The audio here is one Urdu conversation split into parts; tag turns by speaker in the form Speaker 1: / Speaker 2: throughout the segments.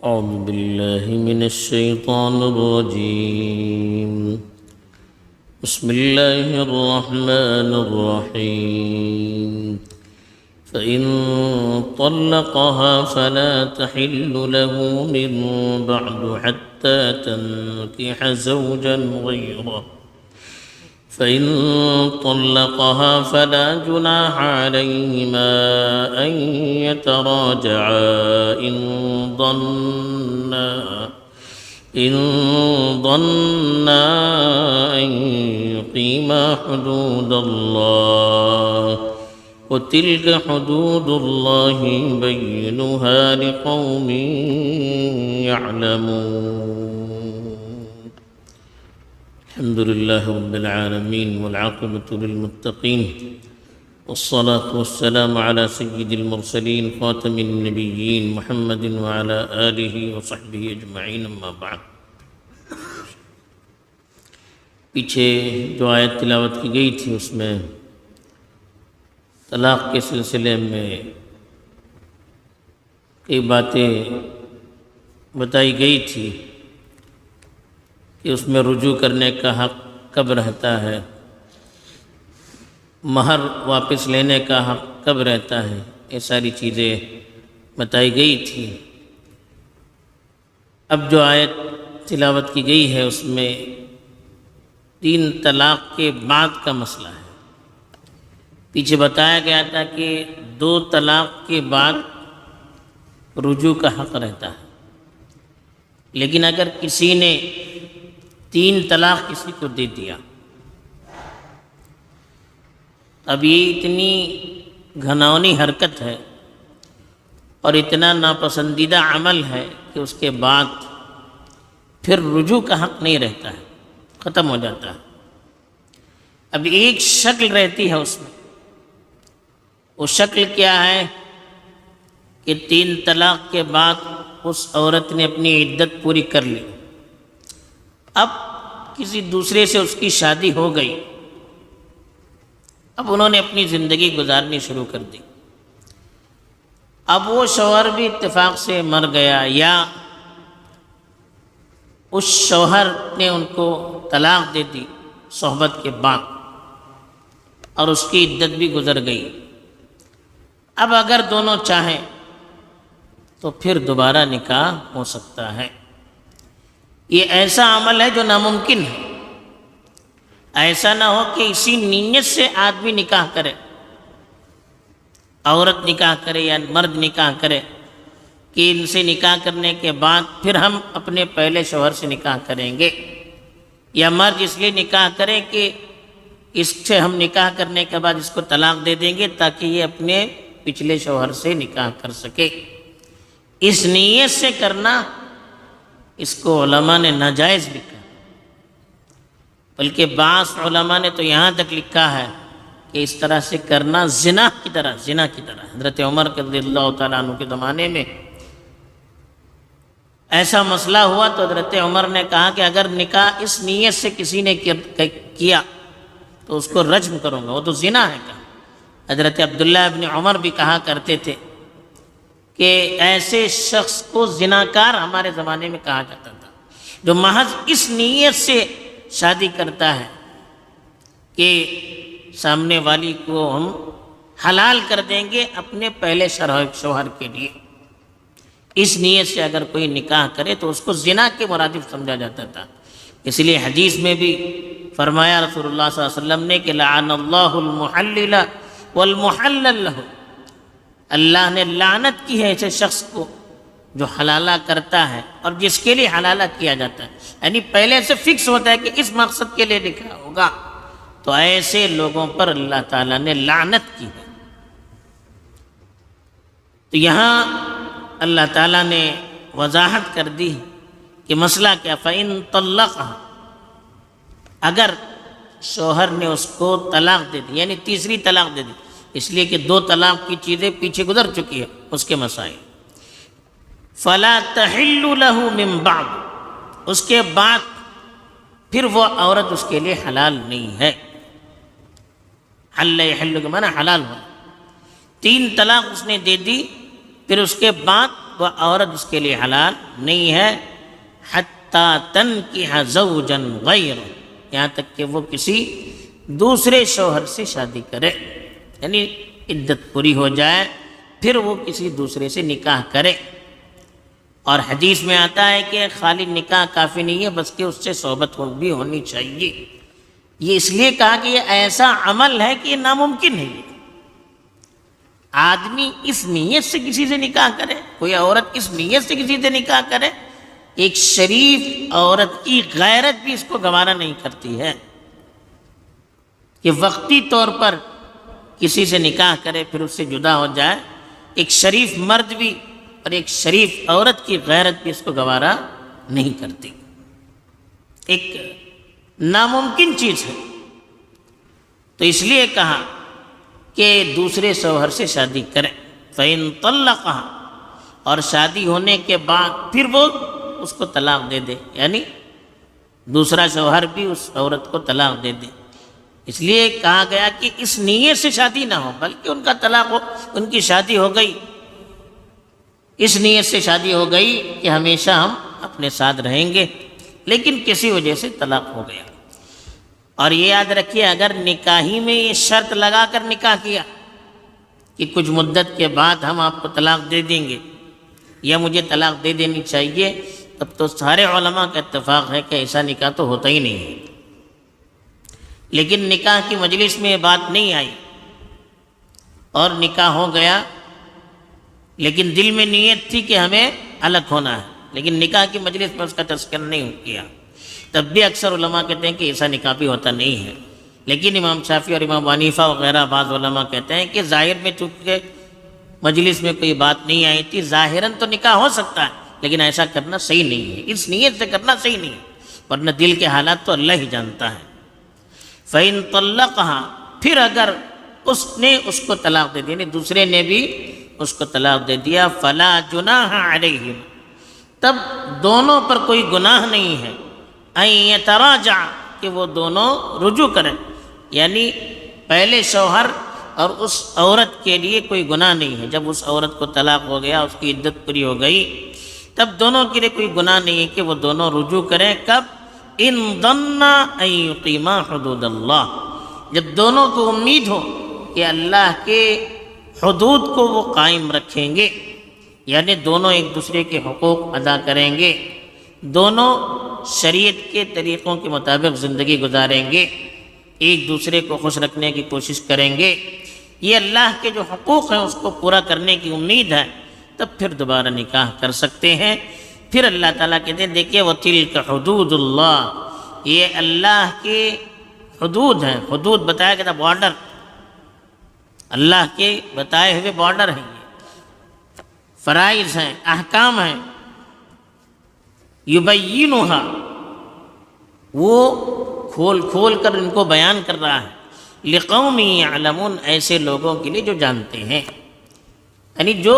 Speaker 1: أعوذ بالله من الشيطان الرجيم. بسم الله الرحمن الرحيم. فإن طلقها فلا تحل له من بعد حتى تنكح زوجا غيره. فإن طلقها فلا جناح عليهما أن يتراجعا إن ظنا أن يقيما حدود الله وتلك حدود الله يبينها لقوم يعلمون. الحمد لله رب العالمين والعاقبة للمتقين والصلاة والسلام على سيد المرسلين خاتم النبيين محمد وعلى آله وصحبه أجمعين. أما بعد. پیچھے جو آیت تلاوت کی گئی تھی اس میں طلاق کے سلسلے میں کئی باتیں بتائی گئی تھی کہ اس میں رجوع کرنے کا حق کب رہتا ہے، مہر واپس لینے کا حق کب رہتا ہے، یہ ساری چیزیں بتائی گئی تھی. اب جو آیت تلاوت کی گئی ہے اس میں 3 طلاق کے بعد کا مسئلہ ہے. پیچھے بتایا گیا تھا کہ 2 طلاق کے بعد رجوع کا حق رہتا ہے، لیکن اگر کسی نے 3 طلاق کسی کو دے دیا، اب یہ اتنی گھناؤنی حرکت ہے اور اتنا ناپسندیدہ عمل ہے کہ اس کے بعد پھر رجوع کا حق نہیں رہتا ہے، ختم ہو جاتا ہے. اب ایک شکل رہتی ہے اس میں، وہ شکل کیا ہے کہ 3 طلاق کے بعد اس عورت نے اپنی عدت پوری کر لی، اب کسی دوسرے سے اس کی شادی ہو گئی، اب انہوں نے اپنی زندگی گزارنی شروع کر دی. اب وہ شوہر بھی اتفاق سے مر گیا یا اس شوہر نے ان کو طلاق دے دی صحبت کے بعد اور اس کی عدت بھی گزر گئی. اب اگر دونوں چاہیں تو پھر دوبارہ نکاح ہو سکتا ہے. یہ ایسا عمل ہے جو ناممکن ہے. ایسا نہ ہو کہ اسی نیت سے آدمی نکاح کرے، عورت نکاح کرے یا مرد نکاح کرے کہ ان سے نکاح کرنے کے بعد پھر ہم اپنے پہلے شوہر سے نکاح کریں گے، یا مرد اس لیے نکاح کرے کہ اس سے ہم نکاح کرنے کے بعد اس کو طلاق دے دیں گے تاکہ یہ اپنے پچھلے شوہر سے نکاح کر سکے. اس نیت سے کرنا اس کو علماء نے ناجائز لکھا، بلکہ بعض علماء نے تو یہاں تک لکھا ہے کہ اس طرح سے کرنا زنا کی طرح. حضرت عمر رضی اللہ تعالیٰ عنہ کے زمانے میں ایسا مسئلہ ہوا تو حضرت عمر نے کہا کہ اگر نکاح اس نیت سے کسی نے کیا تو اس کو رجم کروں گا، وہ تو زنا ہے. کہا حضرت عبداللہ ابن عمر بھی کہا کرتے تھے کہ ایسے شخص کو زناکار ہمارے زمانے میں کہا جاتا تھا جو محض اس نیت سے شادی کرتا ہے کہ سامنے والی کو ہم حلال کر دیں گے اپنے پہلے شوہر کے لیے. اس نیت سے اگر کوئی نکاح کرے تو اس کو زنا کے مرادف سمجھا جاتا تھا. اس لیے حدیث میں بھی فرمایا رسول اللہ صلی اللہ علیہ وسلم نے کہ لعن اللہ المحلل والمحلل لہ، اللہ نے لعنت کی ہے ایسے شخص کو جو حلالہ کرتا ہے اور جس کے لیے حلالہ کیا جاتا ہے. یعنی پہلے سے فکس ہوتا ہے کہ اس مقصد کے لیے نکاح ہوگا، تو ایسے لوگوں پر اللہ تعالیٰ نے لعنت کی ہے. تو یہاں اللہ تعالیٰ نے وضاحت کر دی کہ مسئلہ کیا. فَإِن طَلَّقَهَا، اگر شوہر نے اس کو طلاق دے دی، یعنی تیسری طلاق دے دی، اس لیے کہ 2 طلاق کی چیزیں پیچھے گزر چکی ہے اس کے مسائل. فَلَا تَحِلُّ لَهُ مِن بَعْدُ، اس کے بعد پھر وہ عورت اس کے لیے حلال نہیں ہے. حل یحل کے معنی حلال ہونا. 3 طلاق اس نے دے دی، پھر اس کے بعد وہ عورت اس کے لیے حلال نہیں ہے حتیٰ تنکح زوجا غیرہ، یہاں تک کہ وہ کسی دوسرے شوہر سے شادی کرے، یعنی عدت پوری ہو جائے پھر وہ کسی دوسرے سے نکاح کرے۔ اور حدیث میں آتا ہے کہ خالی نکاح کافی نہیں ہے بس کہ اس سے صحبت بھی ہونی چاہیے۔ یہ اس لیے کہا کہ یہ ایسا عمل ہے کہ یہ ناممکن ہے، آدمی اس نیت سے کسی سے نکاح کرے، کوئی عورت اس نیت سے کسی سے نکاح کرے، ایک شریف عورت کی غیرت بھی اس کو گوارا نہیں کرتی ہے کہ وقتی طور پر کسی سے نکاح کرے پھر اس سے جدا ہو جائے۔ ایک شریف مرد بھی اور ایک شریف عورت کی غیرت بھی اس کو گوارا نہیں کرتی، ایک ناممکن چیز ہے۔ تو اس لیے کہا کہ دوسرے شوہر سے شادی کریں، فَإِن طَلَّقَهَا، اور شادی ہونے کے بعد پھر وہ اس کو طلاق دے دے، یعنی دوسرا شوہر بھی اس عورت کو طلاق دے دے۔ اس لیے کہا گیا کہ اس نیت سے شادی نہ ہو بلکہ ان کا طلاق ہو، ان کی شادی ہو گئی، اس نیت سے شادی ہو گئی کہ ہمیشہ ہم اپنے ساتھ رہیں گے، لیکن کسی وجہ سے طلاق ہو گیا۔ اور یہ یاد رکھیے اگر نکاحی میں یہ شرط لگا کر نکاح کیا کہ کچھ مدت کے بعد ہم آپ کو طلاق دے دیں گے یا مجھے طلاق دے دینی چاہیے، تب تو سارے علماء کا اتفاق ہے کہ ایسا نکاح تو ہوتا ہی نہیں ہے۔ لیکن نکاح کی مجلس میں یہ بات نہیں آئی اور نکاح ہو گیا، لیکن دل میں نیت تھی کہ ہمیں الگ ہونا ہے، لیکن نکاح کی مجلس میں اس کا تذکر نہیں کیا، تب بھی اکثر علماء کہتے ہیں کہ ایسا نکاح بھی ہوتا نہیں ہے۔ لیکن امام شافعی اور امام حنیفہ وغیرہ بعض علماء کہتے ہیں کہ ظاہر میں چونکہ مجلس میں کوئی بات نہیں آئی تھی، ظاہراً تو نکاح ہو سکتا ہے لیکن ایسا کرنا صحیح نہیں ہے، اس نیت سے کرنا صحیح نہیں ہے، ورنہ دل کے حالات تو اللہ ہی جانتا ہے۔ فَإِن طَلَّقَهَا، پھر اگر اس نے اس کو طلاق دے دی، یعنی دوسرے نے بھی اس کو طلاق دے دیا، فَلَا جُنَاحَ عَلَيْهِمْ، تب دونوں پر کوئی گناہ نہیں ہے، أَن يَتَرَاجَعَ، کہ وہ دونوں رجوع کریں، یعنی پہلے شوہر اور اس عورت کے لیے کوئی گناہ نہیں ہے۔ جب اس عورت کو طلاق ہو گیا، اس کی عدت پوری ہو گئی، تب دونوں کے لیے کوئی گناہ نہیں ہے کہ وہ دونوں رجوع کریں۔ کب؟ ان ظنا ان یقیما حدود اللہ، جب دونوں کو امید ہو کہ اللہ کے حدود کو وہ قائم رکھیں گے، یعنی دونوں ایک دوسرے کے حقوق ادا کریں گے، دونوں شریعت کے طریقوں کے مطابق زندگی گزاریں گے، ایک دوسرے کو خوش رکھنے کی کوشش کریں گے، یہ اللہ کے جو حقوق ہیں اس کو پورا کرنے کی امید ہے، تب پھر دوبارہ نکاح کر سکتے ہیں۔ پھر اللہ تعالیٰ کہتے ہیں دیکھیے وَتِلْكَ حُدُودُ اللَّهِ، یہ اللہ کے حدود ہیں، حدود بتایا گیا تھا بارڈر، اللہ کے بتائے ہوئے بارڈر ہیں، یہ فرائض ہیں، احکام ہیں، یبینھا، وہ کھول کھول کر ان کو بیان کر رہا ہے، لقوم یعلمون، ایسے لوگوں کے لیے جو جانتے ہیں، یعنی جو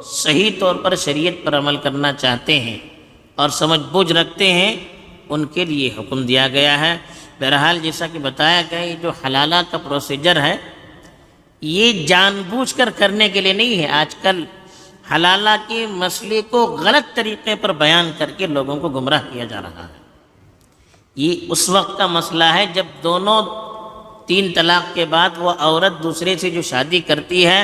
Speaker 1: صحیح طور پر شریعت پر عمل کرنا چاہتے ہیں اور سمجھ بوجھ رکھتے ہیں، ان کے لیے حکم دیا گیا ہے۔ بہرحال جیسا کہ بتایا گیا یہ جو حلالہ کا پروسیجر ہے یہ جان بوجھ کر کرنے کے لیے نہیں ہے، آج کل حلالہ کے مسئلے کو غلط طریقے پر بیان کر کے لوگوں کو گمراہ کیا جا رہا ہے۔ یہ اس وقت کا مسئلہ ہے جب دونوں 3 طلاق کے بعد وہ عورت دوسرے سے جو شادی کرتی ہے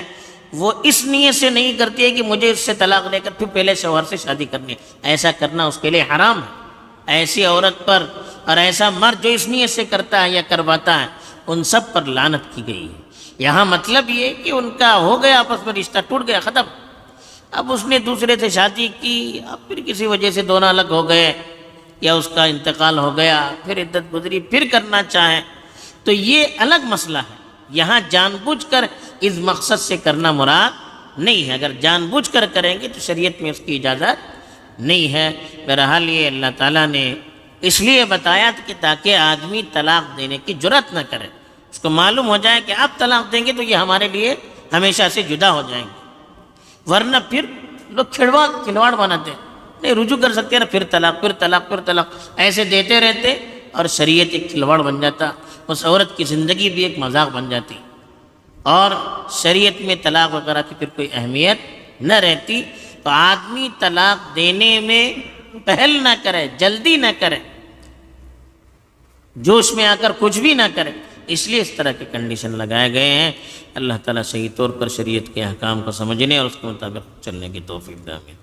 Speaker 1: وہ اس نیت سے نہیں کرتی ہے کہ مجھے اس سے طلاق لے کر پھر پہلے شوہر سے شادی کرنی ہے، ایسا کرنا اس کے لیے حرام ہے۔ ایسی عورت پر اور ایسا مرد جو اس نیت سے کرتا ہے یا کرواتا ہے ان سب پر لعنت کی گئی ہے۔ یہاں مطلب یہ کہ ان کا ہو گیا آپس میں رشتہ ٹوٹ گیا، ختم، اب اس نے دوسرے سے شادی کی، اب پھر کسی وجہ سے دونوں الگ ہو گئے یا اس کا انتقال ہو گیا، پھر عدت گزری، پھر کرنا چاہیں تو یہ الگ مسئلہ ہے۔ یہاں جان بوجھ کر اس مقصد سے کرنا مراد نہیں ہے، اگر جان بوجھ کر کریں گے تو شریعت میں اس کی اجازت نہیں ہے۔ بہرحال یہ اللہ تعالیٰ نے اس لیے بتایا کہ تاکہ آدمی طلاق دینے کی جرات نہ کرے، اس کو معلوم ہو جائے کہ اب طلاق دیں گے تو یہ ہمارے لیے ہمیشہ سے جدا ہو جائیں گے، ورنہ پھر لوگ کھلواڑ بناتے ہیں، نہیں رجوع کر سکتے نا، پھر طلاق پھر طلاق پھر طلاق، ایسے دیتے رہتے اور شریعت ایک کھلواڑ بن جاتا، اس عورت کی زندگی بھی ایک مذاق بن جاتی اور شریعت میں طلاق وغیرہ کی پھر کوئی اہمیت نہ رہتی۔ تو آدمی طلاق دینے میں پہل نہ کرے، جلدی نہ کرے، جوش میں آ کر کچھ بھی نہ کرے، اس لیے اس طرح کے کنڈیشن لگائے گئے ہیں۔ اللہ تعالیٰ صحیح طور پر شریعت کے احکام کو سمجھنے اور اس کے مطابق چلنے کی توفیق دے۔ آمین۔